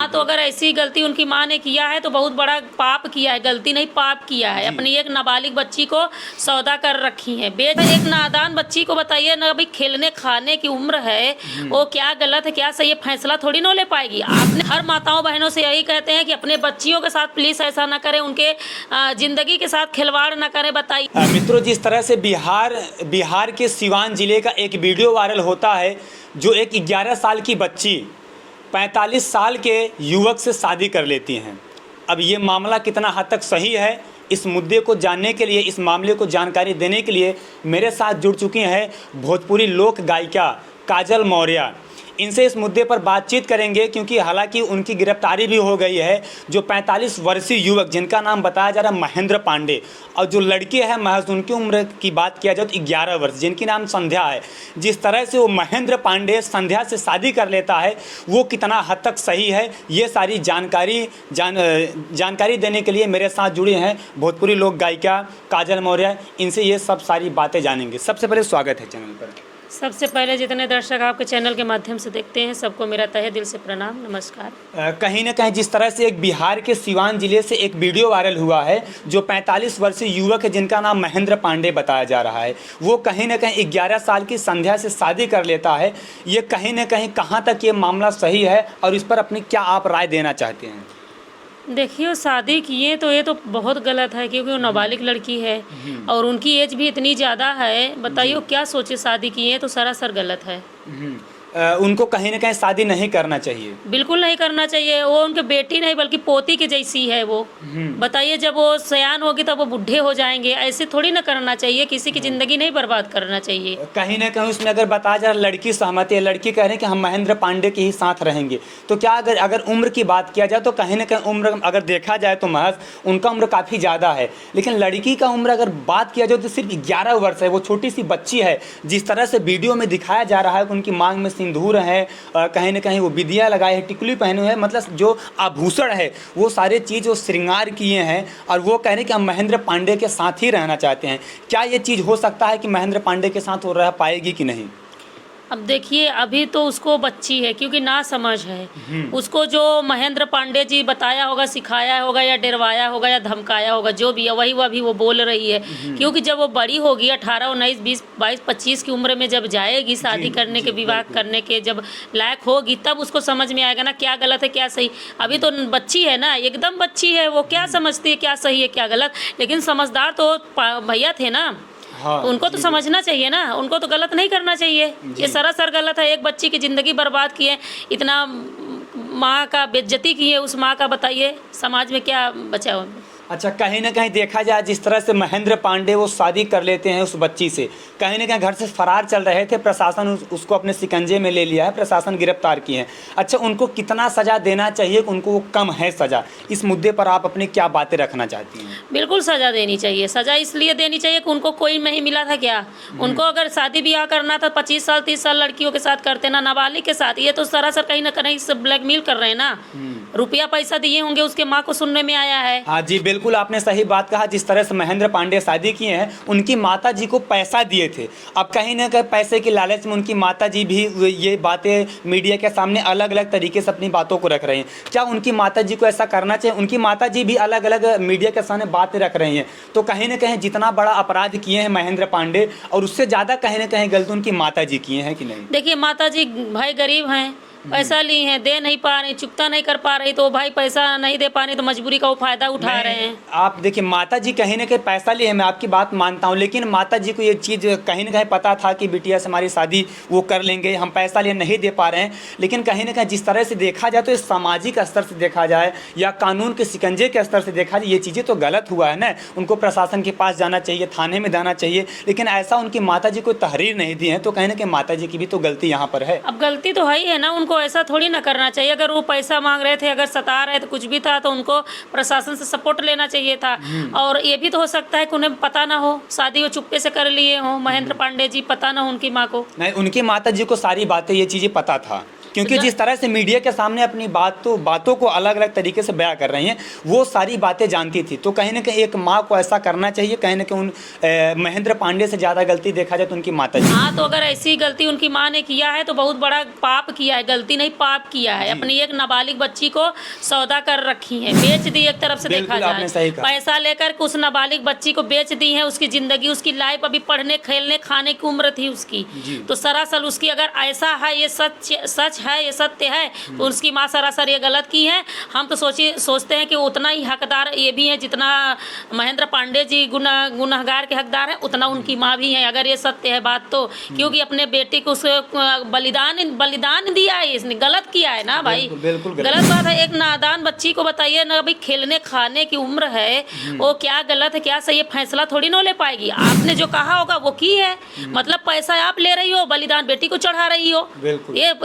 तो अगर ऐसी गलती उनकी माँ ने किया है तो बहुत बड़ा पाप किया है, गलती नहीं पाप किया है। अपनी एक नाबालिग बच्ची को सौदा कर रखी है, बेच एक नादान बच्ची को बताइए ना, अभी खेलने खाने की उम्र है, वो क्या गलत है क्या सही है फैसला थोड़ी ना ले पाएगी। आपने हर माताओं बहनों से यही कहते हैं कि अपने बच्चियों के साथ प्लीज ऐसा ना करें, उनके जिंदगी के साथ खिलवाड़ ना करें। बताइए मित्रों, जिस तरह से बिहार के सिवान जिले का एक वीडियो वायरल होता है, जो एक 11 साल की बच्ची 45 साल के युवक से शादी कर लेती हैं। अब ये मामला कितना हद तक सही है, इस मुद्दे को जानने के लिए, इस मामले को जानकारी देने के लिए मेरे साथ जुड़ चुकी हैं भोजपुरी लोक गायिका काजल मौर्य। इनसे इस मुद्दे पर बातचीत करेंगे, क्योंकि हालांकि उनकी गिरफ्तारी भी हो गई है। जो 45 वर्षीय युवक जिनका नाम बताया जा रहा है महेंद्र पांडे, और जो लड़की है महज उनकी उम्र की बात किया जाए तो 11 वर्ष, जिनकी नाम संध्या है। जिस तरह से वो महेंद्र पांडे संध्या से शादी कर लेता है, वो कितना हद तक सही है, ये सारी जानकारी देने के लिए मेरे साथ जुड़े हैं भोजपुरी लोक गायिका काजल मौर्य। इनसे ये सब सारी बातें जानेंगे। सबसे पहले स्वागत है चैनल पर। सबसे पहले जितने दर्शक आपके चैनल के माध्यम से देखते हैं, सबको मेरा तहे दिल से प्रणाम, नमस्कार। कहीं ना कहीं जिस तरह से एक बिहार के सिवान जिले से एक वीडियो वायरल हुआ है, जो 45 वर्षीय युवक है जिनका नाम महेंद्र पांडे बताया जा रहा है, वो कहीं ना कहीं 11 साल की संध्या से शादी कर लेता है। ये कहीं ना कहीं कहाँ तक ये मामला सही है, और इस पर अपनी क्या आप राय देना चाहते हैं? देखिए, शादी किए तो ये तो बहुत गलत है, क्योंकि वो नाबालिग लड़की है और उनकी एज भी इतनी ज़्यादा है। बताइए क्या सोचे, शादी किए तो सरासर गलत है। उनको कहीं ना कहीं शादी नहीं करना चाहिए, बिल्कुल नहीं करना चाहिए। वो उनके बेटी नहीं बल्कि पोती की जैसी है वो। बताइए, जब वो सयान होगी तब वो बूढ़े हो जाएंगे, ऐसे थोड़ी ना करना चाहिए। किसी की ज़िंदगी नहीं बर्बाद करना चाहिए। कहीं ना कहीं उसमें अगर बताया जाए लड़की सहमति है, लड़की कह रहे हैं कि हम महेंद्र पांडे के ही साथ रहेंगे, तो क्या अगर उम्र की बात किया जाए तो कहीं ना कहीं उम्र अगर देखा जाए तो महज उनका उम्र काफ़ी ज़्यादा है, लेकिन लड़की का उम्र अगर बात किया जाए तो सिर्फ 11 वर्ष है। वो छोटी सी बच्ची है। जिस तरह से वीडियो में दिखाया जा रहा है कि उनकी मांग में सिंदूर है, कहीं ना कहीं वो बिंदियाँ लगाए हैं, टिकुली पहने हुए हैं, मतलब जो आभूषण है वो सारे चीज़ वो श्रृंगार किए हैं, और वो कह रहे हैं कि हम महेंद्र पांडे के साथ ही रहना चाहते हैं। क्या ये चीज़ हो सकता है कि महेंद्र पांडे के साथ वो रह पाएगी कि नहीं? अब देखिए, अभी तो उसको बच्ची है, क्योंकि ना समझ है। उसको जो महेंद्र पांडे जी बताया होगा, सिखाया होगा, या डरवाया होगा, या धमकाया होगा, जो भी है वही वो अभी वो बोल रही है। क्योंकि जब वो बड़ी होगी, 18, 19, 20, 22, 25 की उम्र में जब जाएगी शादी करने के, विवाह करने के जब लायक होगी, तब उसको समझ में आएगा ना क्या गलत है क्या सही। अभी तो बच्ची है ना, एकदम बच्ची है, वो क्या समझती है क्या सही है क्या गलत। लेकिन समझदार तो भैया थे ना। हाँ, तो उनको तो समझना चाहिए ना, उनको तो गलत नहीं करना चाहिए। ये सरासर गलत है। एक बच्ची की ज़िंदगी बर्बाद की है, इतना माँ का बेइज्जती की है उस माँ का। बताइए समाज में क्या बचा हो। अच्छा, कहीं ना कहीं देखा जाए जिस तरह से महेंद्र पांडे वो शादी कर लेते हैं उस बच्ची से, कहीं ना कहीं घर से फरार चल रहे थे, प्रशासन उसको अपने शिकंजे में ले लिया है, प्रशासन गिरफ्तार किए हैं। अच्छा, उनको कितना सज़ा देना चाहिए कि उनको वो कम है सज़ा? इस मुद्दे पर आप अपनी क्या बातें रखना चाहती हैं? बिल्कुल सज़ा देनी चाहिए। सज़ा इसलिए देनी चाहिए कि उनको कोई नहीं मिला था क्या। उनको अगर शादी ब्याह करना था 25 साल 30 साल लड़कियों के साथ करते ना, नाबालिग के साथ। ये तो सरासर कहीं ना कहीं से ब्लैकमेल कर रहे हैं ना। रुपया पैसा दिए होंगे उसके माँ को, सुनने में आया है। हाँ जी, बिल्कुल आपने सही बात कहा। जिस तरह से महेंद्र पांडे शादी किए हैं, उनकी माता जी को पैसा दिए थे। अब कहीं ना कहीं पैसे की लालच में उनकी माता जी भी ये बातें मीडिया के सामने अलग अलग तरीके से अपनी बातों को रख रहे हैं। क्या उनकी माता जी को ऐसा करना चाहिए? उनकी माता जी भी अलग अलग मीडिया के सामने बातें रख रही हैं। तो कहीं ना कहीं जितना बड़ा अपराध किए हैं महेंद्र पांडे, और उससे ज़्यादा कहीं ना कहीं गलती उनकी माता जी किए हैं कि नहीं? देखिए, माता जी भाई गरीब हैं, पैसा ली हैं, दे नहीं पा रही, चुकता नहीं कर पा रही, तो भाई पैसा नहीं दे पा रही तो मजबूरी का वो फायदा उठा रहे हैं। आप देखिए, माता जी कहीं ना कहीं पैसा लिए हैं, मैं आपकी बात मानता हूँ, लेकिन माता जी को ये चीज़ कहीं ना कहीं पता था कि बिटिया से हमारी शादी वो कर लेंगे, हम पैसा लिए नहीं दे पा रहे हैं। लेकिन कहीं ना कहीं जिस तरह से देखा जाए तो इस सामाजिक स्तर से देखा जाए या कानून के शिकंजे के स्तर से देखा जाए, ये चीज़ें तो गलत हुआ है ना। उनको प्रशासन के पास जाना चाहिए, थाने में जाना चाहिए, लेकिन ऐसा उनकी माता जी को तहरीर नहीं दी है, तो कहीं ना कहीं माता जी की भी तो गलती यहाँ पर है। अब गलती तो है ही है ना, उनको ऐसा थोड़ी ना करना चाहिए। अगर वो पैसा मांग रहे थे, अगर सता रहे थे, कुछ भी था, तो उनको प्रशासन से सपोर्ट लेना चाहिए था। और ये भी तो हो सकता है कि उन्हें पता ना हो, शादी वो चुप्पे से कर लिए हो, महेंद्र पांडे जी, पता ना हो उनकी माँ को। नहीं, उनकी माता जी को सारी बातें ये चीज़ें पता था। क्योंकि जिस तरह से मीडिया के सामने अपनी बातों को अलग अलग तरीके से बयां कर रही हैं, वो सारी बातें जानती थी। तो कहीं ना कहीं एक माँ को ऐसा करना चाहिए। कहीं ना कहीं उन महेंद्र पांडे से ज़्यादा गलती देखा जाए तो उनकी माता जी। हाँ, तो अगर ऐसी गलती उनकी माँ ने किया है तो बहुत बड़ा पाप किया है, गलती नहीं पाप किया है। अपनी एक नाबालिग बच्ची को सौदा कर रखी है, बेच दी। एक तरफ से देखा जाए पैसा लेकर उस नाबालिग बच्ची को बेच दी है। उसकी जिंदगी, उसकी लाइफ अभी पढ़ने खेलने खाने की उम्र थी उसकी। तो सरासर उसकी, अगर ऐसा है, ये सच है, ये सत्य है, तो उसकी माँ सरासर ये गलत की है। हम तो सोचते हैं कि उतना ही हकदार ये भी है, जितना महेंद्र पांडे जी गुनहगार के हकदार हैं, उतना उनकी माँ भी है, अगर ये सत्य है बात तो। क्योंकि अपने बेटे को बलिदान दिया है, इसने गलत किया है ना भाई। बिल्कुल गलत बात है। एक नादान बच्ची को बताइए ना, अभी खेलने खाने की उम्र है, वो क्या गलत है क्या सही है फैसला थोड़ी ना ले पाएगी। आपने जो कहा होगा वो की है, मतलब पैसा आप ले रही हो, बलिदान बेटी को चढ़ा रही हो।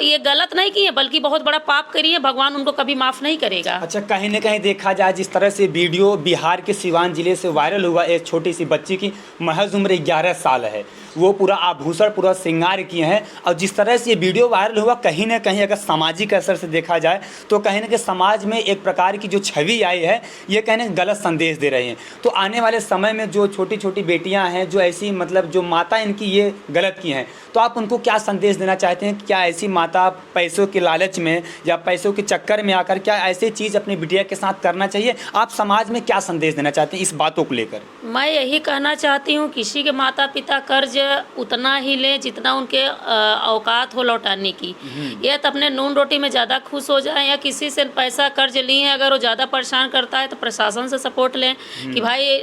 ये गलत नहीं की है, बल्कि बहुत बड़ा पाप करी है। भगवान उनको कभी माफ नहीं करेगा। अच्छा, कहीं ना कहीं देखा जाए, जिस तरह से वीडियो बिहार के सिवान जिले से वायरल हुआ, एक छोटी सी बच्ची की महज उम्र 11 साल है, वो पूरा आभूषण पूरा श्रृंगार किए हैं। और जिस तरह से ये वीडियो वायरल हुआ, कहीं ना कहीं अगर सामाजिक असर से देखा जाए तो कहीं ना कहीं समाज में एक प्रकार की जो छवि आई है, ये कहीं ना गलत संदेश दे रही हैं। तो आने वाले समय में जो छोटी छोटी बेटियां हैं, जो ऐसी मतलब जो माता इनकी ये गलत की हैं, तो आप उनको क्या संदेश देना चाहते हैं? क्या ऐसी माता पैसों के लालच में या पैसों के चक्कर में आकर क्या ऐसी चीज़ अपनी बिटिया के साथ करना चाहिए? आप समाज में क्या संदेश देना चाहते हैं इस बातों को लेकर? मैं यही कहना चाहती हूँ, किसी के माता पिता कर्ज उतना ही लें जितना उनके औकात हो लौटाने की। ये तो अपने नून रोटी में ज़्यादा खुश हो जाए, या किसी से पैसा कर्ज लिए हैं, अगर वो ज़्यादा परेशान करता है तो प्रशासन से सपोर्ट लें कि भाई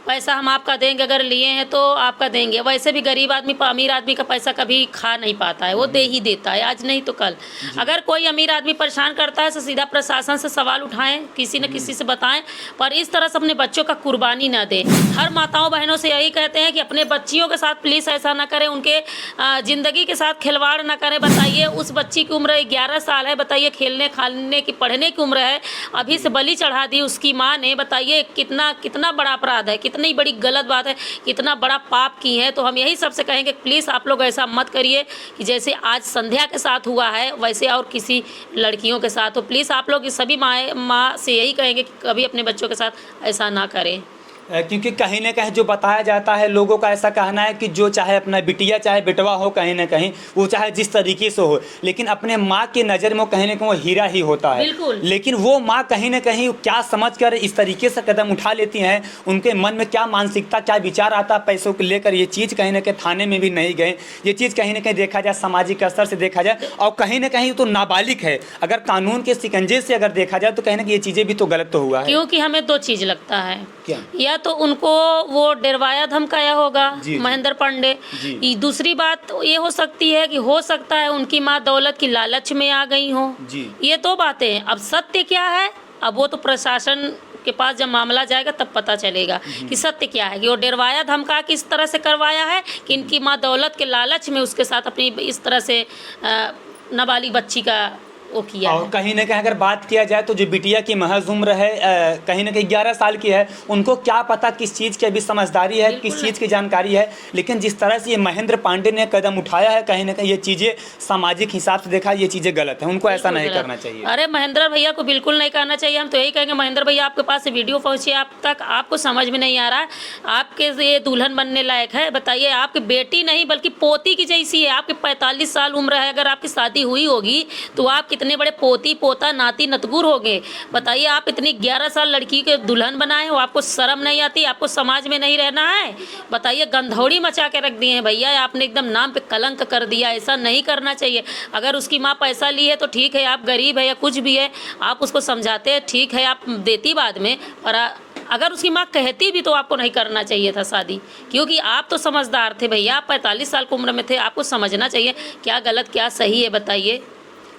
पैसा हम आपका देंगे, अगर लिए हैं तो आपका देंगे। वैसे भी गरीब आदमी अमीर आदमी का पैसा कभी खा नहीं पाता है, वो दे ही देता है, आज नहीं तो कल। अगर कोई अमीर आदमी परेशान करता है तो सीधा प्रशासन से सवाल उठाएं, किसी न किसी से बताएं, पर इस तरह से अपने बच्चों का कुर्बानी ना दें। हर माताओं बहनों से यही कहते हैं कि अपने बच्चियों के साथ प्लीज़ ऐसा ना करें, उनके ज़िंदगी के साथ खिलवाड़ ना करें। बताइए, उस बच्ची की उम्र 11 साल है, बताइए खेलने खाने की पढ़ने की उम्र है, अभी से बलि चढ़ा दी उसकी माँ ने। बताइए कितना बड़ा अपराध है, कितनी बड़ी गलत बात है, कितना बड़ा पाप की है। तो हम यही सबसे कहेंगे प्लीज़ आप लोग ऐसा मत करिए कि जैसे आज संध्या के साथ हुआ है वैसे और किसी लड़कियों के साथ हो। प्लीज़ आप लोग सभी माँ से यही कहेंगे कि कभी अपने बच्चों के साथ ऐसा ना करें। क्योंकि कहीं ना कहीं जो बताया जाता है, लोगों का ऐसा कहना है कि जो चाहे अपना बिटिया चाहे बेटवा हो, कहीं ना कहीं वो चाहे जिस तरीके से हो, लेकिन अपने माँ की नज़र में वो कहीं ना कहीं वो हीरा ही होता है। लेकिन वो माँ कहीं ना कहीं क्या समझकर इस तरीके से कदम उठा लेती हैं, उनके मन में क्या मानसिकता क्या विचार आता है पैसों को लेकर। ये चीज़ कहीं ना कहीं थाने में भी नहीं गए, ये चीज़ कहीं ना कहीं देखा जाए सामाजिक स्तर से देखा जाए, और कहीं ना कहीं तो नाबालिग है, अगर कानून के शिकंजे से अगर देखा जाए तो कहीं ना कहीं ये चीज़ें भी तो गलत तो हुआ है। क्योंकि हमें दो चीज़ लगता है, क्या? या तो उनको वो डरवाया धमकाया होगा महेंद्र पांडे। दूसरी बात ये हो सकती है कि हो सकता है उनकी माँ दौलत की लालच में आ गई हो। ये दो बातें हैं। अब सत्य क्या है, अब वो तो प्रशासन के पास जब मामला जाएगा तब पता चलेगा कि सत्य क्या है, कि वो डरवाया धमका किस तरह से करवाया है, कि इनकी माँ दौलत के लालच में उसके साथ अपनी इस तरह से नाबालिग बच्ची का वो किया। और कहीं ना कहीं अगर बात किया जाए तो जो बिटिया की महज उम्र है कहीं ना कहीं 11 साल की है, उनको क्या पता किस चीज़ की अभी समझदारी है, किस चीज़ की जानकारी है। लेकिन जिस तरह से ये महेंद्र पांडे ने कदम उठाया है, कहीं ना कहीं ये चीज़ें सामाजिक हिसाब से देखा ये चीज़ें गलत है, उनको ऐसा नहीं करना चाहिए। अरे महेंद्र भैया को बिल्कुल नहीं करना चाहिए। हम तो यही कहेंगे महेंद्र भैया आपके पास वीडियो पहुँची आप तक, आपको समझ में नहीं आ रहा है, आपके ये दुल्हन बनने लायक है। बताइए, आपकी बेटी नहीं बल्कि पोती की जैसी है। आपकी 45 साल उम्र है, अगर आपकी शादी हुई होगी तो आप कितने बड़े पोती पोता नाती नतगुर हो गए। बताइए, आप इतनी 11 साल लड़की के दुल्हन बनाए हो, आपको शर्म नहीं आती? आपको समाज में नहीं रहना है? बताइए, गंधौड़ी मचा के रख दिए हैं भैया, आपने एकदम नाम पे कलंक कर दिया। ऐसा नहीं करना चाहिए। अगर उसकी माँ पैसा ली है तो ठीक है, आप गरीब है या कुछ भी है, आप उसको समझाते हैं, ठीक है, आप देती बाद में, पर अगर उसकी माँ कहती भी तो आपको नहीं करना चाहिए था शादी। क्योंकि आप तो समझदार थे भैया, आप 45 साल की उम्र में थे, आपको समझना चाहिए क्या गलत क्या सही है। बताइए,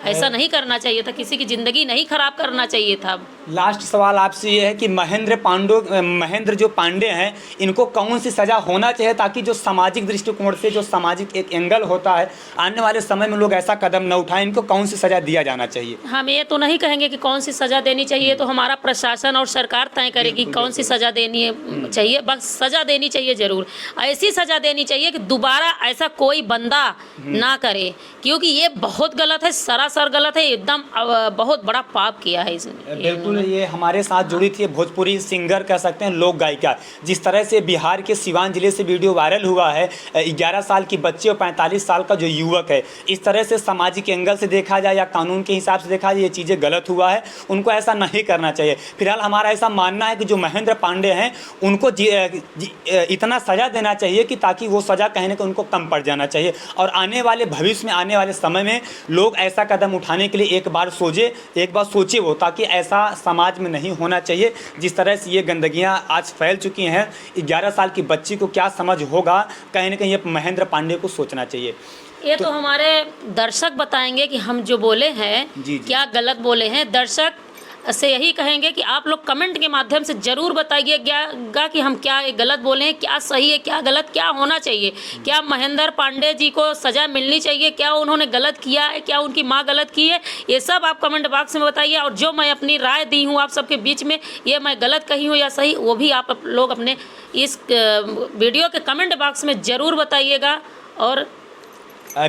ऐसा नहीं करना चाहिए था, किसी की ज़िंदगी नहीं ख़राब करना चाहिए था। लास्ट सवाल आपसे ये है कि महेंद्र जो पांडे हैं, इनको कौन सी सज़ा होना चाहिए ताकि जो सामाजिक दृष्टिकोण से, जो सामाजिक एक एंगल होता है, आने वाले समय में लोग ऐसा कदम न उठाएं, इनको कौन सी सज़ा दिया जाना चाहिए? हम ये तो नहीं कहेंगे कि कौन सी सज़ा देनी चाहिए, तो हमारा प्रशासन और सरकार तय करेगी कौन सी सज़ा देनी चाहिए। बस सज़ा देनी चाहिए ज़रूर, ऐसी सज़ा देनी चाहिए कि दोबारा ऐसा कोई बंदा ना करे, क्योंकि ये बहुत गलत है, सरासर गलत है, एकदम बहुत बड़ा पाप किया है इसने। बिल्कुल, ये हमारे साथ जुड़ी थी भोजपुरी सिंगर कह सकते हैं, लोक गायिका। जिस तरह से बिहार के सिवान जिले से वीडियो वायरल हुआ है, 11 साल की बच्ची और 45 साल का जो युवक है, इस तरह से सामाजिक एंगल से देखा जाए या कानून के हिसाब से देखा जाए, ये चीज़ें गलत हुआ है, उनको ऐसा नहीं करना चाहिए। फिलहाल हमारा ऐसा मानना है कि जो महेंद्र पांडे हैं उनको इतना सज़ा देना चाहिए कि ताकि वो सज़ा कहने को उनको कम पड़ जाना चाहिए, और आने वाले भविष्य में, आने वाले समय में लोग ऐसा कदम उठाने के लिए एक बार सोचे वो, ताकि ऐसा समाज में नहीं होना चाहिए। जिस तरह से ये गंदगियां आज फैल चुकी हैं, 11 साल की बच्ची को क्या समझ होगा, कहीं ना कहीं ये महेंद्र पांडे को सोचना चाहिए। ये तो हमारे दर्शक बताएंगे कि हम जो बोले हैं क्या गलत बोले हैं। दर्शक से यही कहेंगे कि आप लोग कमेंट के माध्यम से ज़रूर बताइएगा कि हम क्या गलत बोले हैं, क्या सही है, क्या गलत, क्या होना चाहिए, क्या महेंद्र पांडे जी को सज़ा मिलनी चाहिए, क्या उन्होंने गलत किया है, क्या उनकी माँ गलत की है, ये सब आप कमेंट बॉक्स में बताइए। और जो मैं अपनी राय दी हूँ आप सबके बीच में, ये मैं गलत कही हूँ या सही, वो भी आप लोग अपने इस वीडियो के कमेंट बॉक्स में ज़रूर बताइएगा। और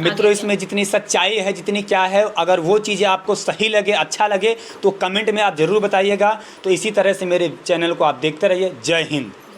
मित्रों, इसमें जितनी सच्चाई है, जितनी क्या है, अगर वो चीज़ें आपको सही लगे, अच्छा लगे, तो कमेंट में आप ज़रूर बताइएगा। तो इसी तरह से मेरे चैनल को आप देखते रहिए। जय हिंद।